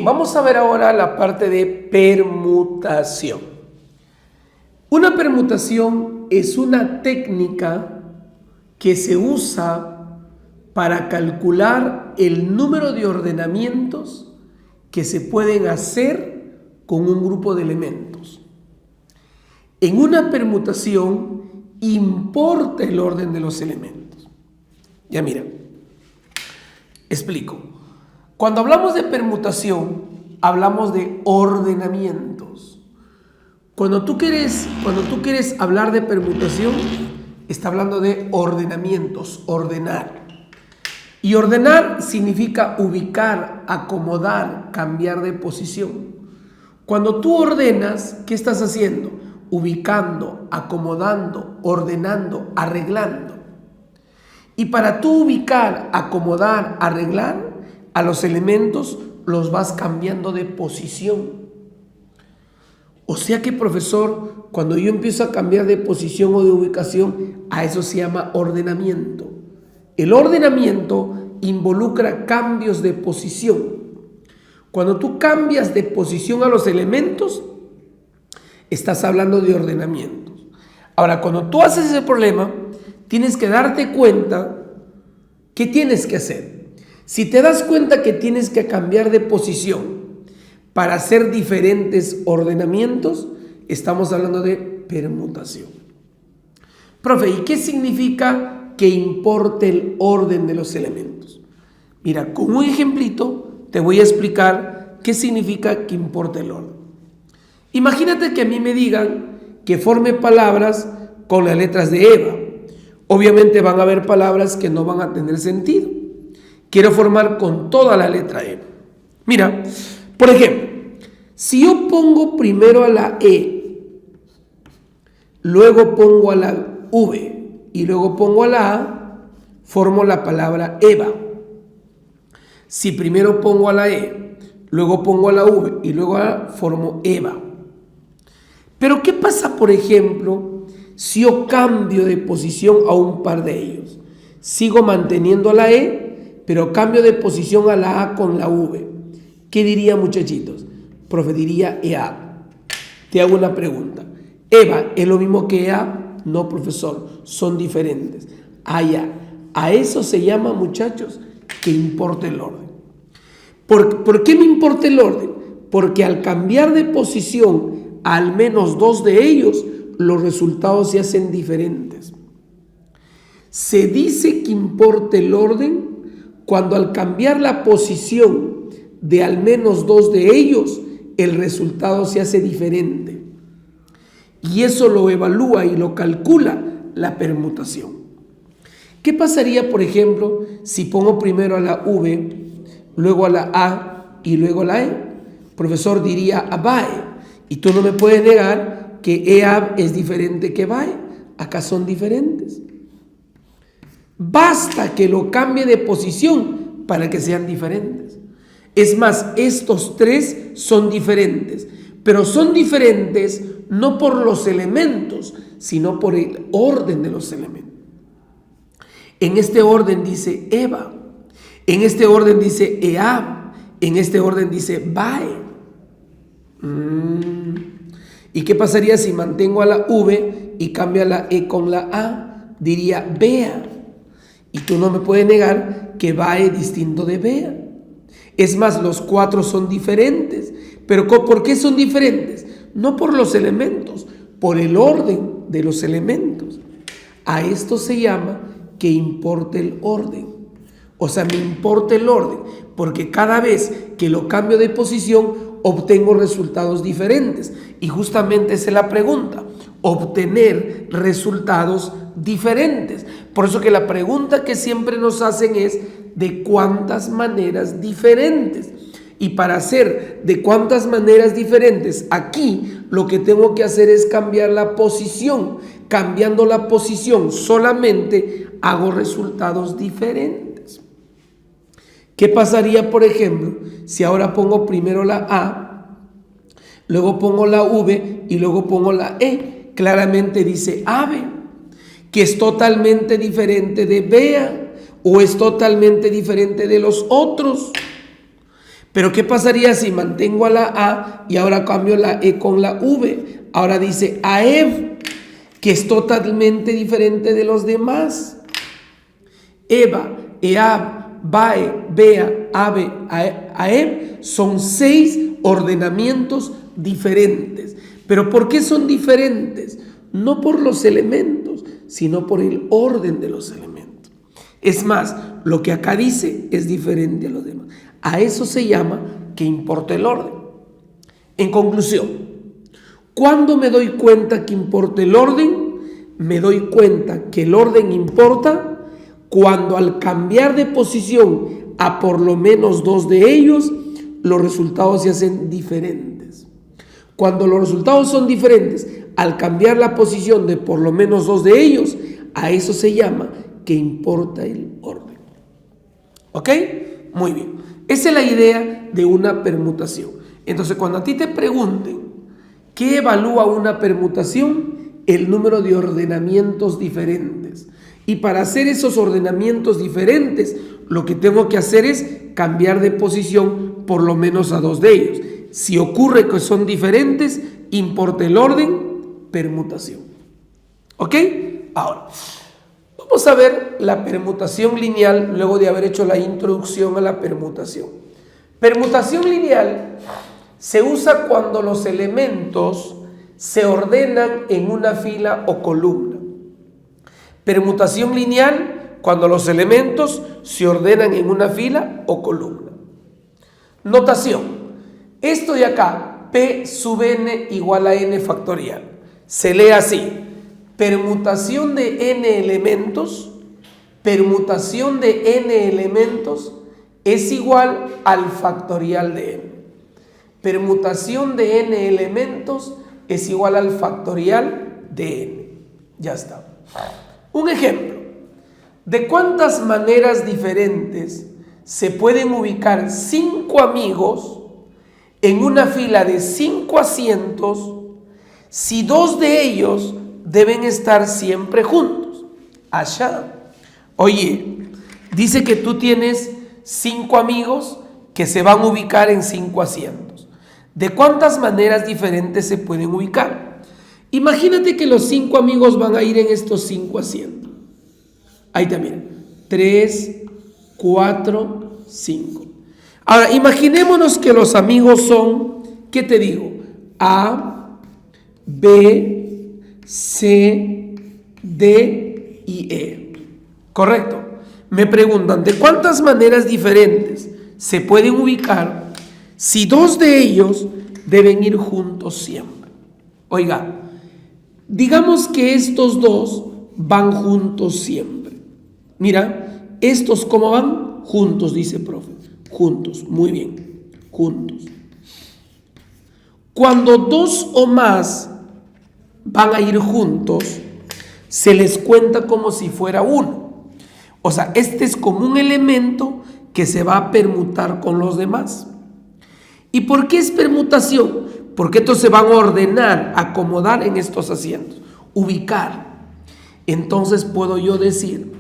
vamos a ver ahora la parte de permutación. Una permutación es una técnica que se usa para calcular el número de ordenamientos que se pueden hacer con un grupo de elementos. En una permutación importa el orden de los elementos. Ya mira, explico. Cuando hablamos de permutación, hablamos de ordenamientos. Cuando tú quieres hablar de permutación, está hablando de ordenamientos, ordenar. Y ordenar significa ubicar, acomodar, cambiar de posición. Cuando tú ordenas, ¿qué estás haciendo? Ubicando, acomodando, ordenando, arreglando. Y para tú ubicar, acomodar, arreglar, a los elementos los vas cambiando de posición. O sea que, profesor, cuando yo empiezo a cambiar de posición o de ubicación, a eso se llama ordenamiento. El ordenamiento involucra cambios de posición. Cuando tú cambias de posición a los elementos, estás hablando de ordenamientos. Ahora, cuando tú haces ese problema, tienes que darte cuenta qué tienes que hacer. Si te das cuenta que tienes que cambiar de posición para hacer diferentes ordenamientos, estamos hablando de permutación. Profe, ¿y qué significa que importe el orden de los elementos? Mira, con un ejemplito te voy a explicar qué significa que importe el orden. Imagínate que a mí me digan que forme palabras con las letras de Eva. Obviamente van a haber palabras que no van a tener sentido. Quiero formar con toda la letra E. Mira, por ejemplo, si yo pongo primero a la E, luego pongo a la V y luego pongo a la A, formo la palabra Eva. Si primero pongo a la E, luego pongo a la V y luego a la A, formo Eva. Pero ¿qué pasa, por ejemplo, si yo cambio de posición a un par de ellos? Sigo manteniendo a la E, pero cambio de posición a la A con la V. ¿Qué diría, muchachitos? Profe, diría EA. Te hago una pregunta. ¿Eva es lo mismo que EA? No, profesor, son diferentes. Ya. A eso se llama, muchachos, que importa el orden. ¿Por qué me importa el orden? Porque al cambiar de posición a al menos dos de ellos, los resultados se hacen diferentes. Se dice que importa el orden cuando al cambiar la posición de al menos dos de ellos, el resultado se hace diferente. Y eso lo evalúa y lo calcula la permutación. ¿Qué pasaría, por ejemplo, si pongo primero a la V, luego a la A y luego a la E? Profesor, diría ABAE. Y tú no me puedes negar que EA es diferente que BAE. Acá son diferentes. Basta que lo cambie de posición para que sean diferentes. Es más, estos tres son diferentes, pero son diferentes no por los elementos, sino por el orden de los elementos. En este orden dice Eva, en este orden dice EA, en este orden dice BAE. ¿Y qué pasaría si mantengo a la V y cambio a la E con la A? Diría BEA. Y tú no me puedes negar que BAE es distinto de BEA. Es más, los cuatro son diferentes. ¿Pero por qué son diferentes? No por los elementos, por el orden de los elementos. A esto se llama que importa el orden. O sea, me importa el orden, porque cada vez que lo cambio de posición, obtengo resultados diferentes. Y justamente esa es la pregunta, obtener resultados diferentes. Por eso que la pregunta que siempre nos hacen es ¿de cuántas maneras diferentes? Y para hacer de cuántas maneras diferentes, aquí lo que tengo que hacer es cambiar la posición. Cambiando la posición solamente hago resultados diferentes. ¿Qué pasaría, por ejemplo, si ahora pongo primero la A, luego pongo la V y luego pongo la E? Claramente dice AVE, que es totalmente diferente de BEA o es totalmente diferente de los otros. Pero ¿qué pasaría si mantengo a la A y ahora cambio la E con la V? Ahora dice Aev, que es totalmente diferente de los demás. Eva, Eab, Bae, Bea, Abe, Aev son 6 ordenamientos diferentes. ¿Pero por qué son diferentes? No por los elementos, sino por el orden de los elementos. Es más, lo que acá dice es diferente a los demás. A eso se llama que importa el orden. En conclusión, ¿cuándo me doy cuenta que importa el orden? Me doy cuenta que el orden importa cuando al cambiar de posición a por lo menos 2 de ellos, los resultados se hacen diferentes. Cuando los resultados son diferentes, al cambiar la posición de por lo menos 2 de ellos, a eso se llama que importa el orden. ¿Ok? Muy bien. Esa es la idea de una permutación. Entonces, cuando a ti te pregunten ¿qué evalúa una permutación? El número de ordenamientos diferentes. Y para hacer esos ordenamientos diferentes, lo que tengo que hacer es cambiar de posición por lo menos a 2 de ellos. Si ocurre que son diferentes, importa el orden, permutación. ¿Ok? Ahora, vamos a ver la permutación lineal luego de haber hecho la introducción a la permutación. Permutación lineal se usa cuando los elementos se ordenan en una fila o columna. Permutación lineal cuando los elementos se ordenan en una fila o columna. Notación. Esto de acá, P sub n igual a n factorial. Se lee así. Permutación de n elementos es igual al factorial de n. Permutación de n elementos es igual al factorial de n. Ya está. Un ejemplo. ¿De cuántas maneras diferentes se pueden ubicar 5 amigos en una fila de 5 asientos si 2 de ellos deben estar siempre juntos? Allá. Oye, dice que tú tienes 5 amigos que se van a ubicar en 5 asientos. ¿De cuántas maneras diferentes se pueden ubicar? Imagínate que los 5 amigos van a ir en estos 5 asientos. Ahí también. 3, 4, 5. Ahora, imaginémonos que los amigos son, ¿qué te digo? A, B, C, D y E. ¿Correcto? Me preguntan, ¿de cuántas maneras diferentes se pueden ubicar si 2 de ellos deben ir juntos siempre? Oiga, digamos que estos 2 van juntos siempre. Mira, ¿estos cómo van? Juntos, dice profe. Juntos, muy bien, juntos. Cuando 2 o más van a ir juntos, se les cuenta como si fuera uno. O sea, este es como un elemento que se va a permutar con los demás. ¿Y por qué es permutación? Porque estos se van a ordenar, acomodar en estos asientos, ubicar. Entonces puedo yo decir,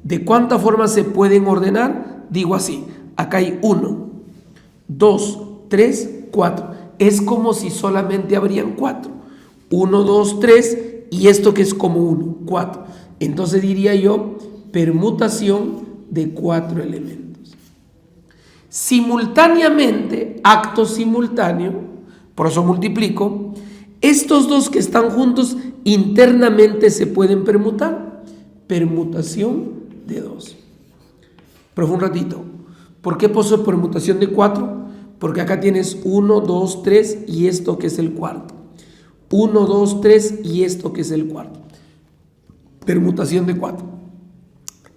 ¿de cuánta forma se pueden ordenar? Digo así, acá hay 1, 2, 3, 4. Es como si solamente habrían 4. 1, 2, 3 y esto que es como 1, 4. Entonces diría yo, permutación de 4 elementos. Simultáneamente, acto simultáneo, por eso multiplico, estos 2 que están juntos internamente se pueden permutar. Permutación de 2. Profe, un ratito. ¿Por qué puso permutación de 4? Porque acá tienes 1, 2, 3 y esto que es el cuarto. 1, 2, 3 y esto que es el cuarto. Permutación de 4.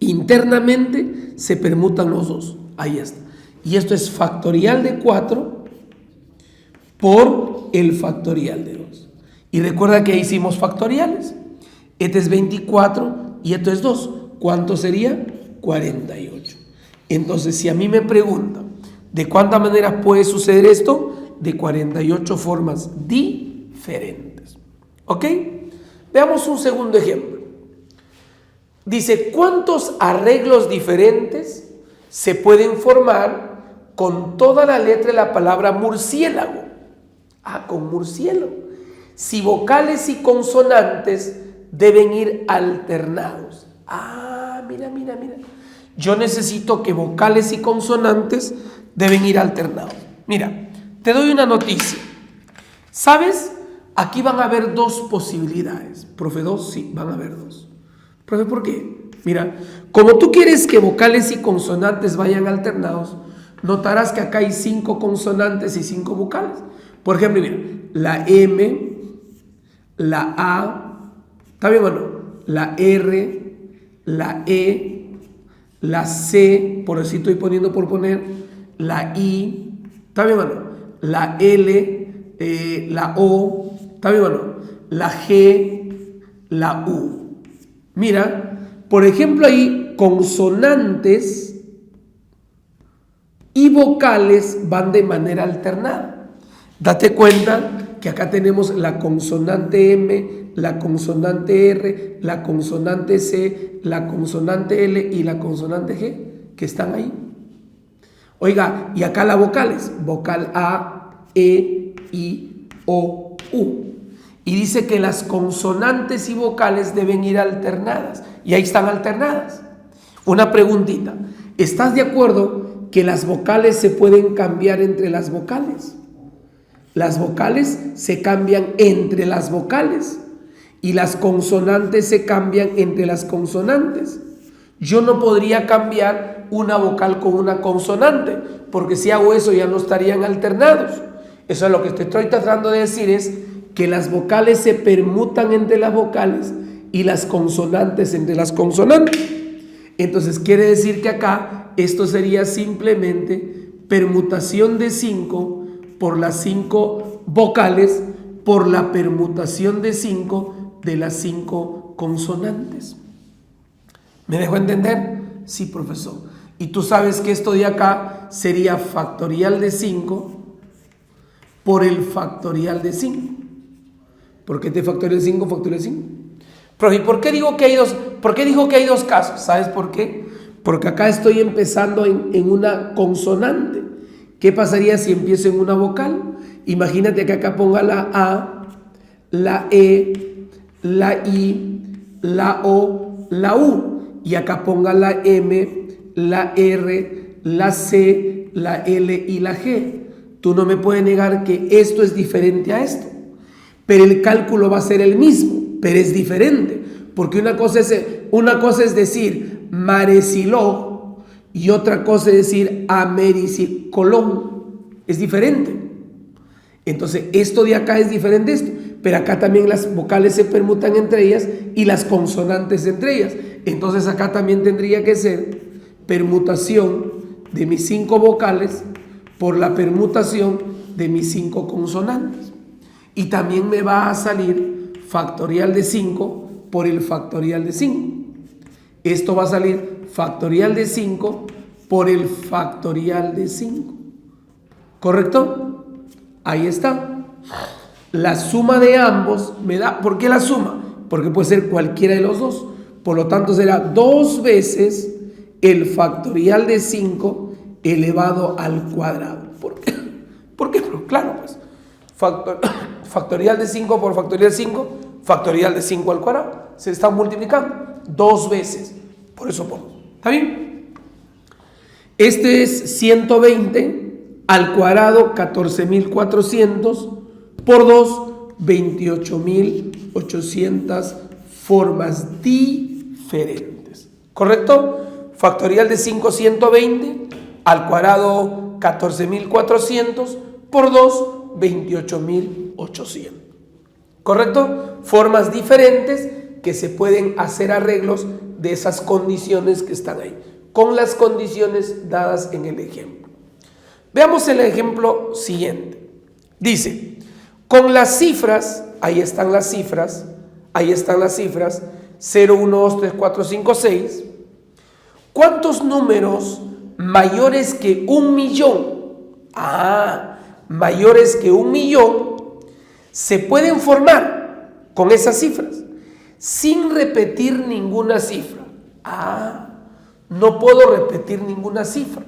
Internamente se permutan los 2. Ahí está. Y esto es factorial de 4 por el factorial de 2. Y recuerda que hicimos factoriales. Este es 24 y esto es 2. ¿Cuánto sería? 48. Entonces, si a mí me preguntan, ¿de cuántas maneras puede suceder esto? De 48 formas diferentes. ¿Ok? Veamos un segundo ejemplo. Dice, ¿cuántos arreglos diferentes se pueden formar con toda la letra de la palabra murciélago. Con murciélago. Si vocales y consonantes deben ir alternados. Mira. Yo necesito que vocales y consonantes deben ir alternados. Mira, te doy una noticia. ¿Sabes? Aquí van a haber dos posibilidades. Profe, dos, sí, van a haber dos. Profe, ¿por qué? Mira, como tú quieres que vocales y consonantes vayan alternados, notarás que acá hay 5 consonantes y 5 vocales. Por ejemplo, mira, la M, la A, ¿está bien o no? La R, la E, la C, por así estoy poniendo por poner, la I, ¿está bien o no? La L, la O, ¿está bien o no? La G, la U. Mira, por ejemplo, ahí consonantes y vocales van de manera alternada. Date cuenta que acá tenemos la consonante M, la consonante R, la consonante C, la consonante L y la consonante G, que están ahí. Oiga, y acá las vocales, vocal A, E, I, O, U. Y dice que las consonantes y vocales deben ir alternadas. Y ahí están alternadas. Una preguntita. ¿Estás de acuerdo que las vocales se pueden cambiar entre las vocales? Las vocales se cambian entre las vocales y las consonantes se cambian entre las consonantes. Yo no podría cambiar una vocal con una consonante, porque si hago eso ya no estarían alternados. Eso es lo que te estoy tratando de decir, es que las vocales se permutan entre las vocales y las consonantes entre las consonantes. Entonces quiere decir que acá esto sería simplemente permutación de 5 por las 5 vocales por la permutación de 5 de las 5 consonantes. ¿Me dejo entender? Sí, profesor. Y tú sabes que esto de acá sería factorial de 5 por el factorial de 5. ¿Por qué te factorial de 5, factorial de 5? Pero ¿y por qué digo que hay dos? ¿Por qué dijo que hay dos casos? ¿Sabes por qué? Porque acá estoy empezando en una consonante. ¿Qué pasaría si empiezo en una vocal? Imagínate que acá ponga la A, la E, la I, la O, la U. Y acá ponga la M, la R, la C, la L y la G. Tú no me puedes negar que esto es diferente a esto. Pero el cálculo va a ser el mismo, pero es diferente. Porque una cosa es decir Mareciló y otra cosa es decir Americicolón. Es diferente. Entonces, esto de acá es diferente de esto. Pero acá también las vocales se permutan entre ellas y las consonantes entre ellas. Entonces, acá también tendría que ser permutación de mis 5 vocales por la permutación de mis 5 consonantes. Y también me va a salir factorial de 5 por el factorial de 5. Esto va a salir factorial de 5 por el factorial de 5. ¿Correcto? Ahí está. La suma de ambos me da... ¿Por qué la suma? Porque puede ser cualquiera de los dos. Por lo tanto, será 2 veces el factorial de 5 elevado al cuadrado. ¿Por qué? Porque, claro, pues, factorial de 5 por factorial de 5, factorial de 5 al cuadrado. Se está multiplicando 2 veces. Por eso pongo. ¿Está bien? Este es 120 al cuadrado, 14.400 por 2, 28.800 formas diferentes. ¿Correcto? Factorial de 5, 120 al cuadrado, 14.400 por 2, 28.800. ¿Correcto? Formas diferentes que se pueden hacer arreglos de esas condiciones que están ahí, con las condiciones dadas en el ejemplo. Veamos el ejemplo siguiente. Dice, con las cifras, ahí están las cifras, 0, 1, 2, 3, 4, 5, 6. ¿Cuántos números mayores que 1.000.000? Mayores que 1.000.000 se pueden formar con esas cifras sin repetir ninguna cifra. No puedo repetir ninguna cifra.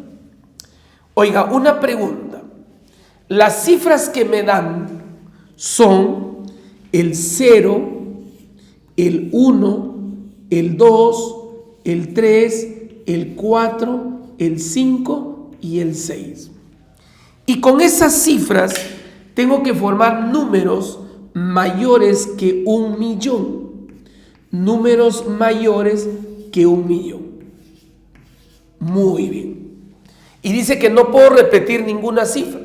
Oiga, una pregunta. Las cifras que me dan son el 0, el 1, el 2, el 3, el 4, el 5 y el 6. Y con esas cifras tengo que formar números mayores que 1.000.000. Números mayores que 1.000.000. Muy bien. Y dice que no puedo repetir ninguna cifra.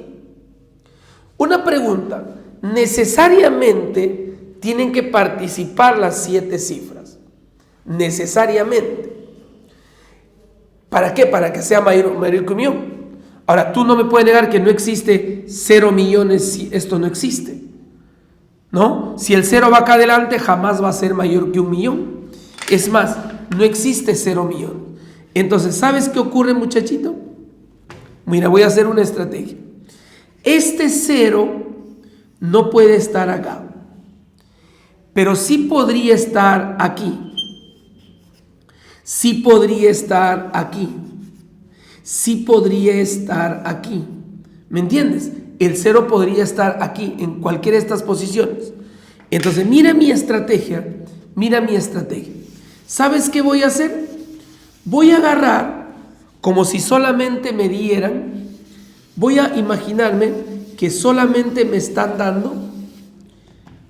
Una pregunta. Necesariamente tienen que participar las 7 cifras. Necesariamente. ¿Para qué? Para que sea mayor que 1.000.000. Ahora, tú no me puedes negar que no existe 0 millones si esto no existe, ¿no? Si el 0 va acá adelante, jamás va a ser mayor que 1.000.000. Es más, no existe 0 millones. Entonces, ¿sabes qué ocurre, muchachito? Mira, voy a hacer una estrategia. Este 0 no puede estar acá, pero sí podría estar aquí. Sí podría estar aquí. Sí podría estar aquí. ¿Me entiendes? El 0 podría estar aquí, en cualquiera de estas posiciones. Entonces, mira mi estrategia. Mira mi estrategia. ¿Sabes qué voy a hacer? Voy a agarrar, como si solamente me dieran, voy a imaginarme que solamente me están dando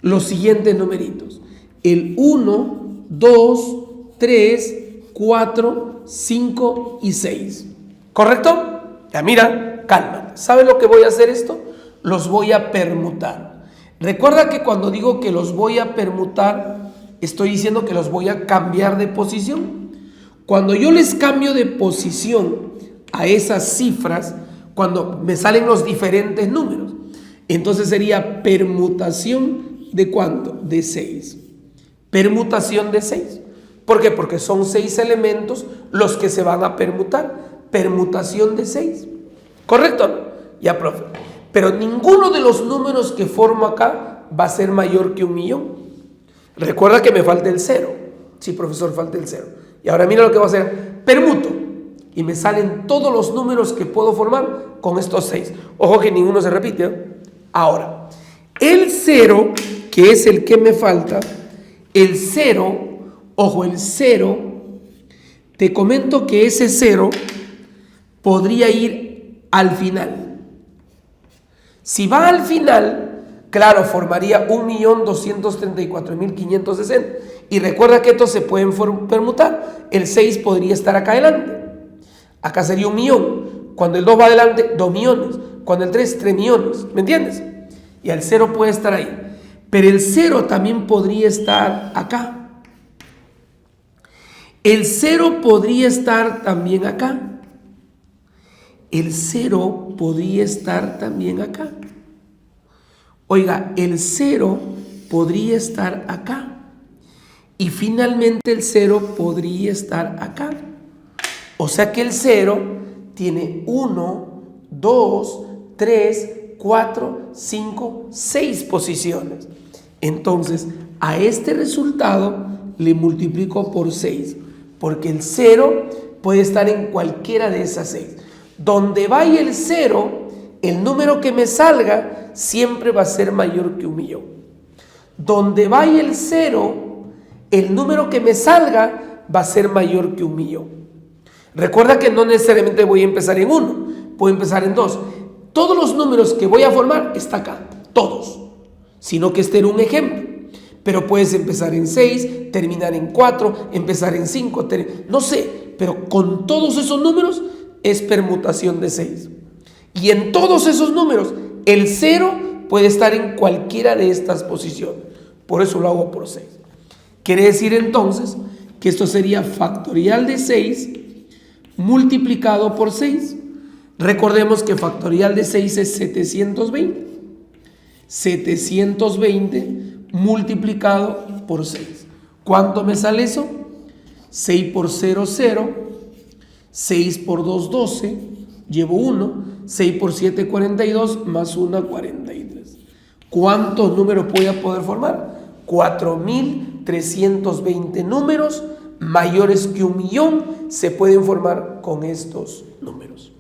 los siguientes numeritos. El 1, 2, 3, 4, 5 y 6. ¿Correcto? Ya mira, cálmate. ¿Sabe lo que voy a hacer esto? Los voy a permutar. Recuerda que cuando digo que los voy a permutar, estoy diciendo que los voy a cambiar de posición. Cuando yo les cambio de posición a esas cifras, cuando me salen los diferentes números, entonces sería permutación de ¿cuánto? De 6. Permutación de 6. ¿Por qué? Porque son 6 elementos los que se van a permutar. Permutación de 6. ¿Correcto? ¿No? Ya, profe. Pero ninguno de los números que formo acá va a ser mayor que 1.000.000. Recuerda que me falta el 0. Sí, profesor, falta el 0. Y ahora mira lo que voy a hacer. Permuto. Y me salen todos los números que puedo formar con estos 6. Ojo que ninguno se repite, ¿eh? Ahora, el 0, que es el que me falta, el 0, ojo, el 0, te comento que ese 0 podría ir al final. Si va al final, claro, formaría 1.234.560. Y recuerda que estos se pueden permutar. El 6 podría estar acá adelante. Acá sería 1.000.000. Cuando el 2 va adelante, 2 millones. Cuando el 3, 3 millones. ¿Me entiendes? Y el 0 puede estar ahí. Pero el 0 también podría estar acá. El 0 podría estar también acá. El 0 podría estar también acá. Oiga, el 0 podría estar acá. Y finalmente el 0 podría estar acá. O sea que el 0 tiene 1, 2, 3, 4, 5, 6 posiciones. Entonces, a este resultado le multiplico por 6. Porque el 0 puede estar en cualquiera de esas 6. Donde vaya el 0, el número que me salga siempre va a ser mayor que 1.000.000. Donde vaya el 0, el número que me salga va a ser mayor que 1.000.000. Recuerda que no necesariamente voy a empezar en 1, puedo empezar en 2. Todos los números que voy a formar está acá, todos. Sino que este era un ejemplo. Pero puedes empezar en 6, terminar en 4, empezar en 5, no sé. Pero con todos esos números es permutación de 6. Y en todos esos números, el 0 puede estar en cualquiera de estas posiciones. Por eso lo hago por 6. Quiere decir entonces que esto sería factorial de 6 multiplicado por 6. Recordemos que factorial de 6 es 720. 720 multiplicado por 6. ¿Cuánto me sale eso? 6 por 0, 0. 6 por 2, 12. Llevo 1. 6 por 7, 42. Más 1, 43. ¿Cuántos números voy a poder formar? 4.320 números mayores que 1.000.000 se pueden formar con estos números.